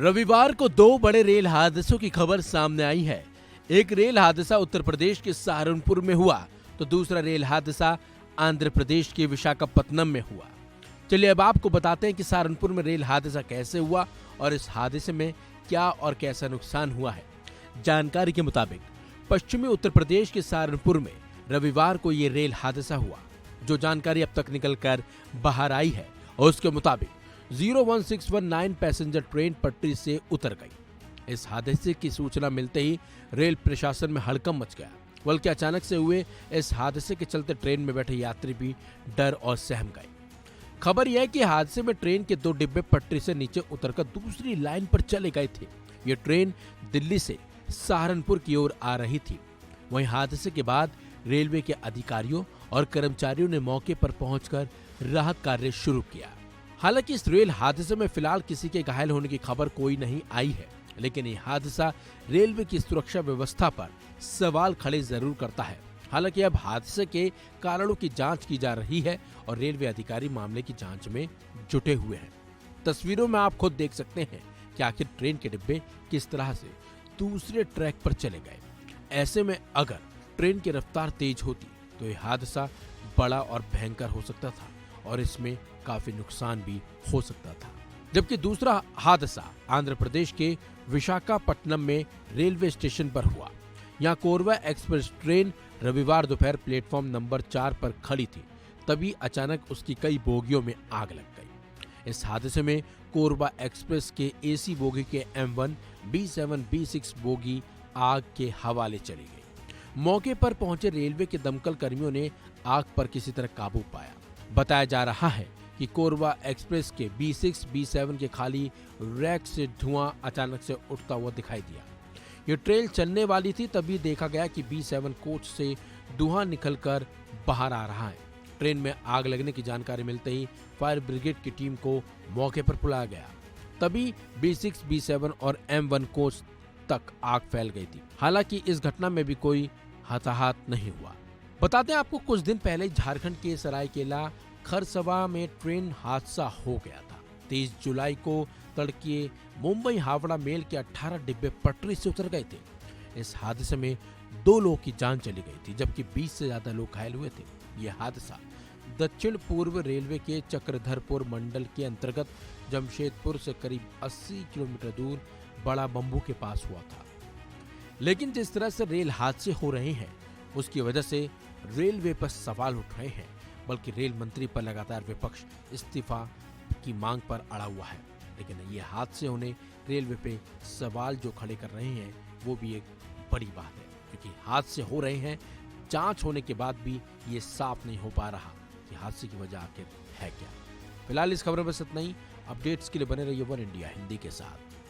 रविवार को दो बड़े रेल हादसों की खबर सामने आई है। एक रेल हादसा उत्तर प्रदेश के सहारनपुर में हुआ तो दूसरा रेल हादसा आंध्र प्रदेश के विशाखापत्तनम में हुआ। चलिए अब आपको बताते हैं कि सहारनपुर में रेल हादसा कैसे हुआ और इस हादसे में क्या और कैसा नुकसान हुआ है। जानकारी के मुताबिक पश्चिमी उत्तर प्रदेश के सहारनपुर में रविवार को ये रेल हादसा हुआ। जो जानकारी अब तक निकल कर बाहर आई है और उसके मुताबिक 01619 पैसेंजर ट्रेन पटरी से उतर गई। इस हादसे की सूचना मिलते ही रेल प्रशासन में हड़कंप मच गया, बल्कि अचानक से हुए इस हादसे के चलते ट्रेन में बैठे यात्री भी डर और सहम गए। खबर यह है कि हादसे में ट्रेन के दो डिब्बे पटरी से नीचे उतरकर दूसरी लाइन पर चले गए थे। ये ट्रेन दिल्ली से सहारनपुर की ओर आ रही थी। वहीं हादसे के बाद रेलवे के अधिकारियों और कर्मचारियों ने मौके पर पहुंचकर राहत कार्य शुरू किया। हालांकि इस रेल हादसे में फिलहाल किसी के घायल होने की खबर कोई नहीं आई है, लेकिन ये हादसा रेलवे की सुरक्षा व्यवस्था पर सवाल खड़े जरूर करता है। हालांकि अब हादसे के कारणों की जांच की जा रही है और रेलवे अधिकारी मामले की जांच में जुटे हुए हैं। तस्वीरों में आप खुद देख सकते हैं कि आखिर ट्रेन के डिब्बे किस तरह से दूसरे ट्रैक पर चले गए। ऐसे में अगर ट्रेन की रफ्तार तेज होती तो यह हादसा बड़ा और भयंकर हो सकता था और इसमें काफी नुकसान भी हो सकता था। जबकि दूसरा हादसा आंध्र प्रदेश के विशाखापट्टनम में रेलवे स्टेशन पर हुआ। यहाँ कोरबा एक्सप्रेस ट्रेन रविवार दोपहर प्लेटफॉर्म नंबर 4 पर खड़ी थी, तभी अचानक उसकी कई बोगियों में आग लग गई। इस हादसे में कोरबा एक्सप्रेस के एसी बोगी के M1, B7, B6 बोगी आग के हवाले चली गई। मौके पर पहुंचे रेलवे के दमकल कर्मियों ने आग पर किसी तरह काबू पाया। बताया जा रहा है कि कोरबा एक्सप्रेस के B6, B7 के खाली रैक से धुआं अचानक से उठता हुआ दिखाई दिया। ये ट्रेन चलने वाली थी, तभी देखा गया कि B7 कोच से धुआं निकलकर बाहर आ रहा है। ट्रेन में आग लगने की जानकारी मिलते ही फायर ब्रिगेड की टीम को मौके पर बुलाया गया। तभी B6, B7 और M1 कोच तक आग फैल गई थी। हालांकि इस घटना में भी कोई हताहत नहीं हुआ। बताते हैं आपको, कुछ दिन पहले झारखंड के सरायकेला खरसवा में ट्रेन हादसा हो गया था। 23 जुलाई को तड़के मुंबई हावड़ा मेल के 18 डिब्बे पटरी से उतर गए थे। इस हादसे में 2 लोगों की जान चली गई थी, जबकि 20 से ज्यादा लोग घायल हुए थे। यह हादसा दक्षिण पूर्व रेलवे के चक्रधरपुर मंडल के अंतर्गत जमशेदपुर से करीब 80 किलोमीटर दूर बड़ा बम्बू के पास हुआ था। लेकिन जिस तरह से रेल हादसे हो रहे हैं, उसकी वजह से रेलवे पर सवाल उठ रहे हैं, बल्कि रेल मंत्री पर लगातार विपक्ष इस्तीफा की मांग पर अड़ा हुआ है। लेकिन ये हादसे होने रेलवे पे सवाल जो खड़े कर रहे हैं, वो भी एक बड़ी बात है, क्योंकि हादसे हो रहे हैं, जांच होने के बाद भी ये साफ नहीं हो पा रहा कि हादसे की वजह आखिर है क्या। फिलहाल इस खबर में बस इतना ही। अपडेट्स के लिए बने रहिए वन इंडिया हिंदी के साथ।